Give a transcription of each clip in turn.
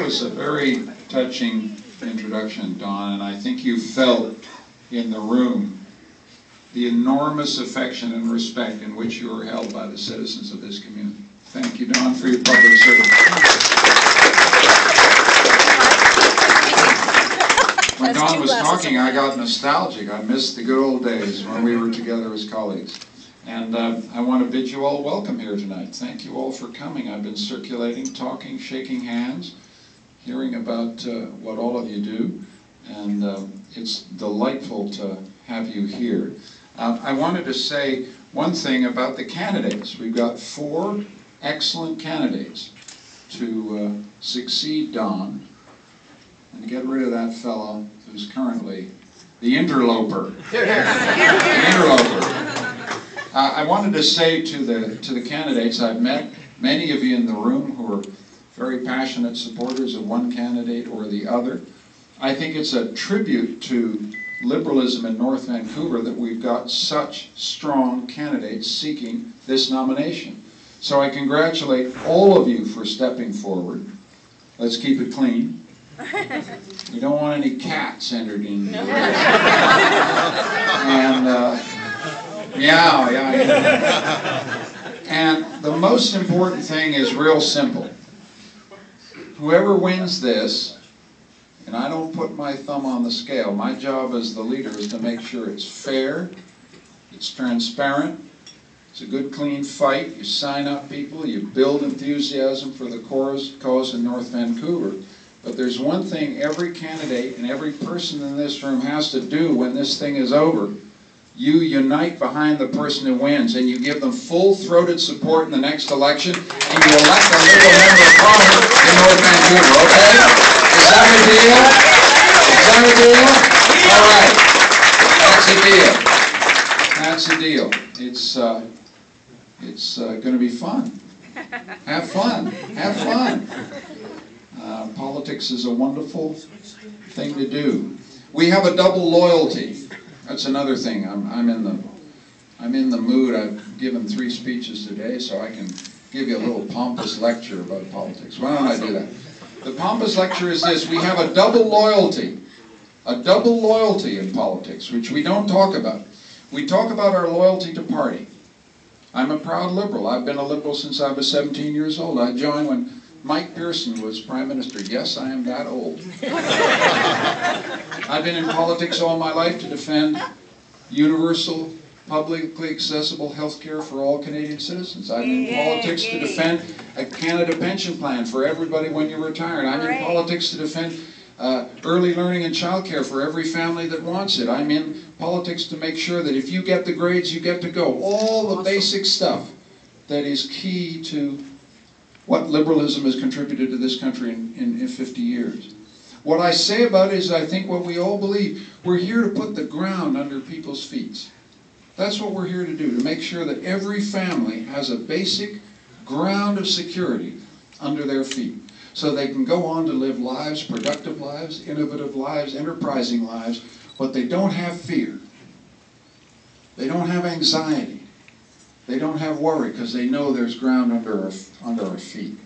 That was a very touching introduction, Don, and I think you felt in the room the enormous affection and respect in which you are held by the citizens of this community. Thank you, Don, for your public service. When Don was talking, I got nostalgic. I missed the good old days when we were together as colleagues. And I want to bid you all welcome here tonight. Thank you all for coming. I've been circulating, talking, shaking hands, hearing about what all of you do, and it's delightful to have you here. I wanted to say one thing about the candidates. We've got 4 excellent candidates to succeed Don and get rid of that fellow who's currently the interloper. The interloper. I wanted to say to the candidates, I've met many of you in the room who are very passionate supporters of one candidate or the other. I think it's a tribute to liberalism in North Vancouver that we've got such strong candidates seeking this nomination. So I congratulate all of you for stepping forward. Let's keep it clean. We don't want any cats entered in. No. And yeah. And the most important thing is real simple. Whoever wins this, and I don't put my thumb on the scale, my job as the leader is to make sure it's fair, it's transparent, it's a good clean fight, you sign up people, you build enthusiasm for the cause in North Vancouver. But there's one thing every candidate and every person in this room has to do when this thing is over. You unite behind the person who wins, and you give them full-throated support in the next election, and you elect a Liberal member of Parliament in North Vancouver, okay? Is that a deal? Is that a deal? All right. That's a deal. It's going to be fun. Have fun. Have fun. Politics is a wonderful thing to do. We have a double loyalty. That's another thing. I'm in the mood. I've given 3 speeches today, so I can give you a little pompous lecture about politics. Why don't I do that? The pompous lecture is this: we have a double loyalty in politics, which we don't talk about. We talk about our loyalty to party. I'm a proud Liberal. I've been a Liberal since I was 17 years old. I joined when Mike Pearson was Prime Minister. Yes, I am that old. I've been in politics all my life to defend universal, publicly accessible health care for all Canadian citizens. I'm in politics to defend a Canada pension plan for everybody when you're retired. I'm in politics to defend early learning and childcare for every family that wants it. I'm in politics to make sure that if you get the grades, you get to go. All the basic stuff that is key to what liberalism has contributed to this country in 50 years. What I say about it is I think what we all believe. We're here to put the ground under people's feet. That's what we're here to do, to make sure that every family has a basic ground of security under their feet, so they can go on to live lives, productive lives, innovative lives, enterprising lives, but they don't have fear. They don't have anxiety. They don't have worry, because they know there's ground under our feet.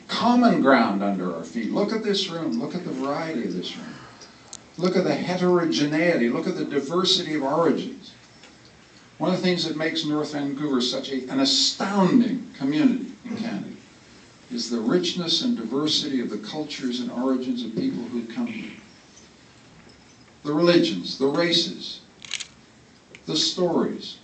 Common ground under our feet. Look at this room. Look at the variety of this room. Look at the heterogeneity. Look at the diversity of origins. One of the things that makes North Vancouver such an astounding community in Canada is the richness and diversity of the cultures and origins of people who come here. The religions, the races, the stories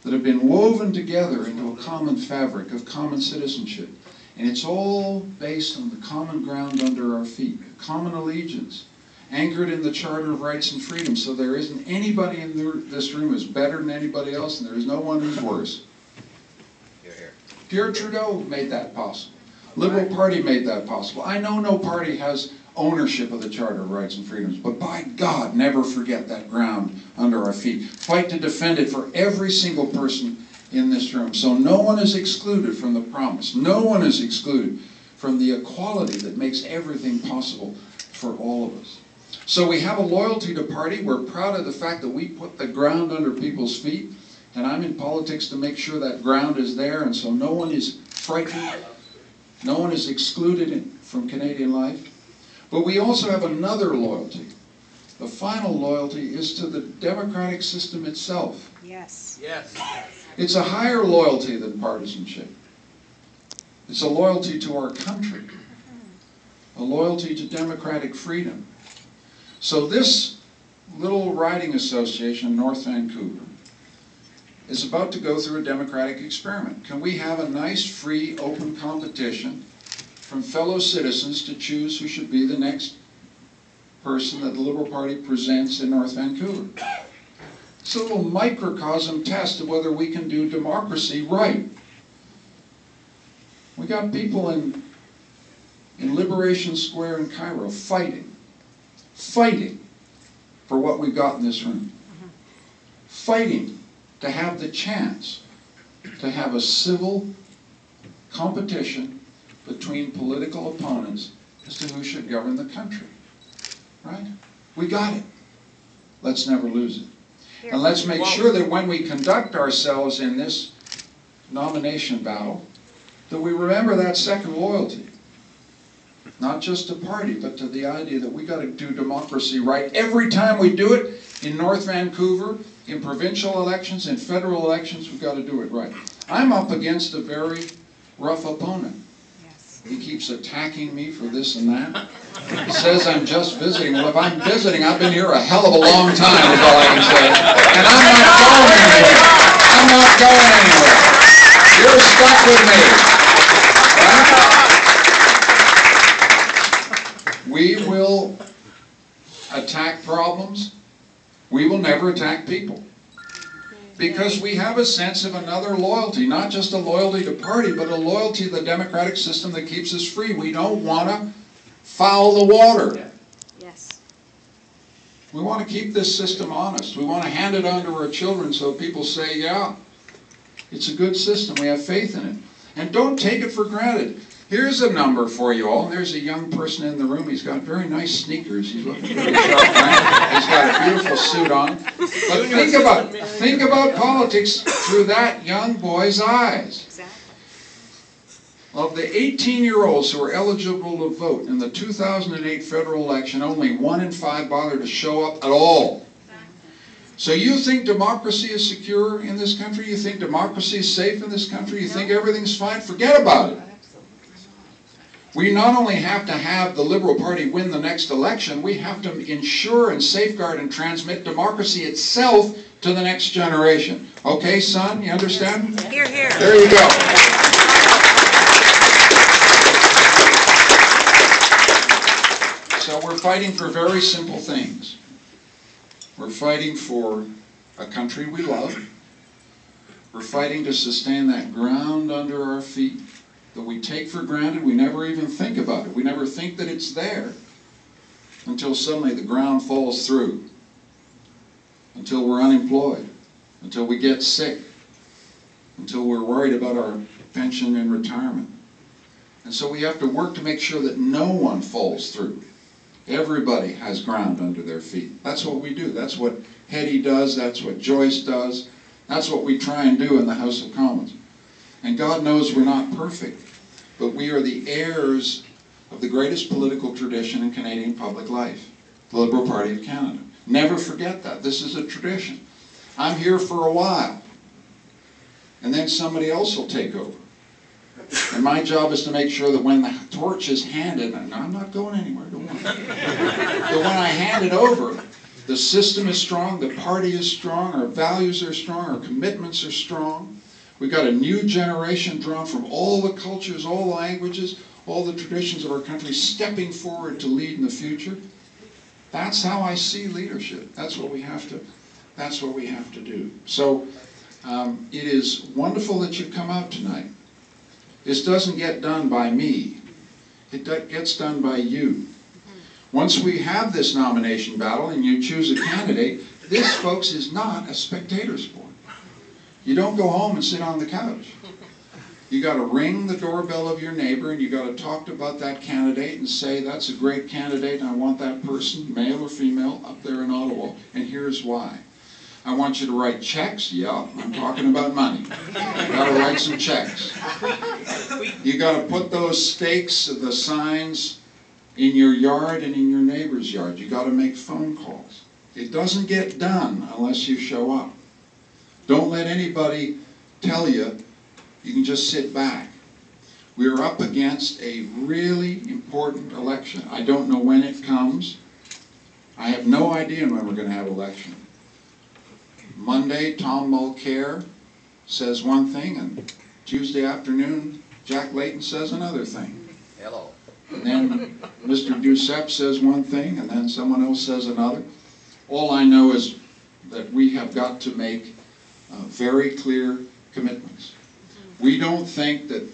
that have been woven together into a common fabric of common citizenship. And it's all based on the common ground under our feet, common allegiance, anchored in the Charter of Rights and Freedoms, so there isn't anybody in this room who's better than anybody else, and there is no one who's worse. Pierre Trudeau made that possible. Liberal Party made that possible. I know no party has ownership of the Charter of Rights and Freedoms, but by God, never forget that ground under our feet. Fight to defend it for every single person in this room, so no one is excluded from the promise. No one is excluded from the equality that makes everything possible for all of us. So we have a loyalty to party. We're proud of the fact that we put the ground under people's feet, and I'm in politics to make sure that ground is there, and so no one is frightened, no one is excluded from Canadian life. But we also have another loyalty. The final loyalty is to the democratic system itself. Yes. Yes. It's a higher loyalty than partisanship. It's a loyalty to our country, a loyalty to democratic freedom. So this little riding association in North Vancouver is about to go through a democratic experiment. Can we have a nice, free, open competition from fellow citizens to choose who should be the next person that the Liberal Party presents in North Vancouver? It's a little microcosm test of whether we can do democracy right. We got people in Liberation Square in Cairo fighting for what we've got in this room. Fighting to have the chance to have a civil competition between political opponents as to who should govern the country. Right? We got it. Let's never lose it. And let's make sure that when we conduct ourselves in this nomination battle, that we remember that second loyalty. Not just to party, but to the idea that we got to do democracy right every time we do it in North Vancouver, in provincial elections, in federal elections. We've got to do it right. I'm up against a very rough opponent. He keeps attacking me for this and that. He says I'm just visiting. Well, if I'm visiting, I've been here a hell of a long time, is all I can say. And I'm not going anywhere. I'm not going anywhere. You're stuck with me. Right? We will attack problems. We will never attack people. Because we have a sense of another loyalty, not just a loyalty to party, but a loyalty to the democratic system that keeps us free. We don't want to foul the water. Yes. We want to keep this system honest. We want to hand it on to our children so people say, yeah, it's a good system. We have faith in it. And don't take it for granted. Here's a number for you all. And there's a young person in the room. He's got very nice sneakers. He's looking very sharp. Right? He's got a beautiful suit on. But think about politics through that young boy's eyes. Exactly. Of the 18-year-olds who were eligible to vote in the 2008 federal election, only 1 in 5 bothered to show up at all. So you think democracy is secure in this country? You think democracy is safe in this country? You think everything's fine? Forget about it. We not only have to have the Liberal Party win the next election, we have to ensure and safeguard and transmit democracy itself to the next generation. Okay, son, you understand? Hear, hear. There you go. So we're fighting for very simple things. We're fighting for a country we love. We're fighting to sustain that ground under our feet that we take for granted. We never even think about it. We never think that it's there until suddenly the ground falls through, until we're unemployed, until we get sick, until we're worried about our pension and retirement. And so we have to work to make sure that no one falls through. Everybody has ground under their feet. That's what we do. That's what Hetty does. That's what Joyce does. That's what we try and do in the House of Commons. And God knows we're not perfect, but we are the heirs of the greatest political tradition in Canadian public life, the Liberal Party of Canada. Never forget that. This is a tradition. I'm here for a while, and then somebody else will take over. And my job is to make sure that when the torch is handed, and I'm not going anywhere, don't worry. But when I hand it over, the system is strong, the party is strong, our values are strong, our commitments are strong. We've got a new generation drawn from all the cultures, all the languages, all the traditions of our country stepping forward to lead in the future. That's how I see leadership. That's what we have to do. So it is wonderful that you've come out tonight. This doesn't get done by me. It gets done by you. Once we have this nomination battle and you choose a candidate, this, folks, is not a spectator sport. You don't go home and sit on the couch. You got to ring the doorbell of your neighbor and you got to talk about that candidate and say, that's a great candidate and I want that person, male or female, up there in Ottawa, and here's why. I want you to write checks. Yeah, I'm talking about money. You got to write some checks. You got to put those stakes, the signs, in your yard and in your neighbor's yard. You got to make phone calls. It doesn't get done unless you show up. Don't let anybody tell you you can just sit back. We're up against a really important election. I don't know when it comes. I have no idea when we're going to have election. Monday, Tom Mulcair says one thing, and Tuesday afternoon, Jack Layton says another thing. Hello. And then Mr. Duceppe says one thing, and then someone else says another. All I know is that we have got to make very clear commitments. We don't think that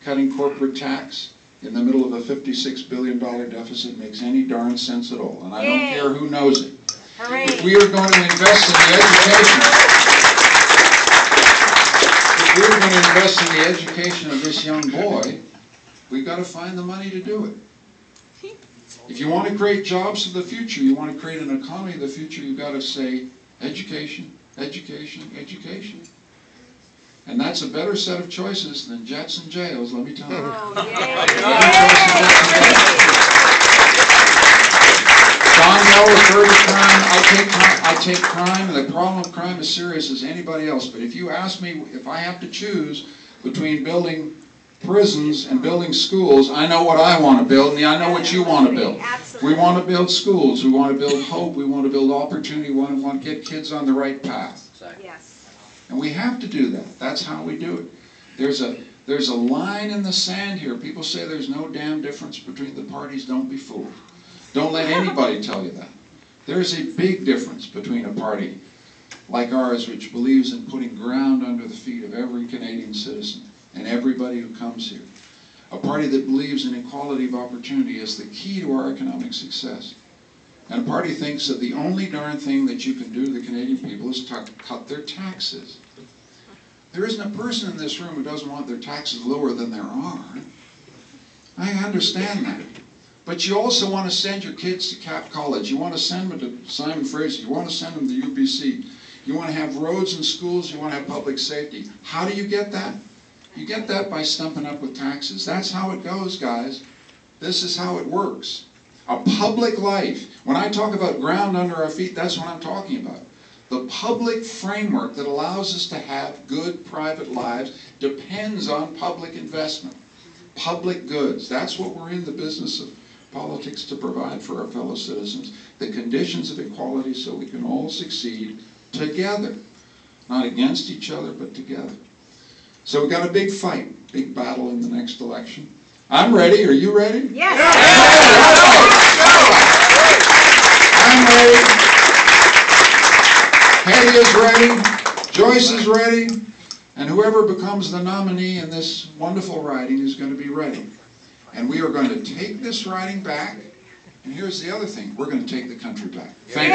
cutting corporate tax in the middle of a $56 billion deficit makes any darn sense at all, and I don't care who knows it. Hooray. If we are going to invest in the education, if we're going to invest in the education of this young boy, we've got to find the money to do it. If you want to create jobs for the future, you want to create an economy of the future, you've got to say education, education, education. And that's a better set of choices than jets and jails, let me tell you. Oh, Don Mel referred to crime. I take crime, and the problem of crime is serious as anybody else. But if you ask me if I have to choose between building prisons and building schools, I know what I want to build, and I know what you want to build. We want to build schools. We want to build hope. We want to build opportunity. We want to get kids on the right path. Yes. And we have to do that. That's how we do it. There's a line in the sand here. People say there's no damn difference between the parties. Don't be fooled. Don't let anybody tell you that. There's a big difference between a party like ours, which believes in putting ground under the feet of every Canadian citizen and everybody who comes here. A party that believes in equality of opportunity as the key to our economic success. And a party thinks that the only darn thing that you can do to the Canadian people is to cut their taxes. There isn't a person in this room who doesn't want their taxes lower than there are. I understand that. But you also want to send your kids to Cap College. You want to send them to Simon Fraser. You want to send them to UBC. You want to have roads and schools. You want to have public safety. How do you get that? You get that by stumping up with taxes. That's how it goes, guys. This is how it works. A public life. When I talk about ground under our feet, that's what I'm talking about. The public framework that allows us to have good private lives depends on public investment. Public goods. That's what we're in the business of politics to provide for our fellow citizens. The conditions of equality so we can all succeed together. Not against each other, but together. So we've got a big fight, big battle in the next election. I'm ready. Are you ready? Yes. I'm ready. Hetty is ready. Joyce is ready. And whoever becomes the nominee in this wonderful riding is going to be ready. And we are going to take this riding back. And here's the other thing. We're going to take the country back. Thank you.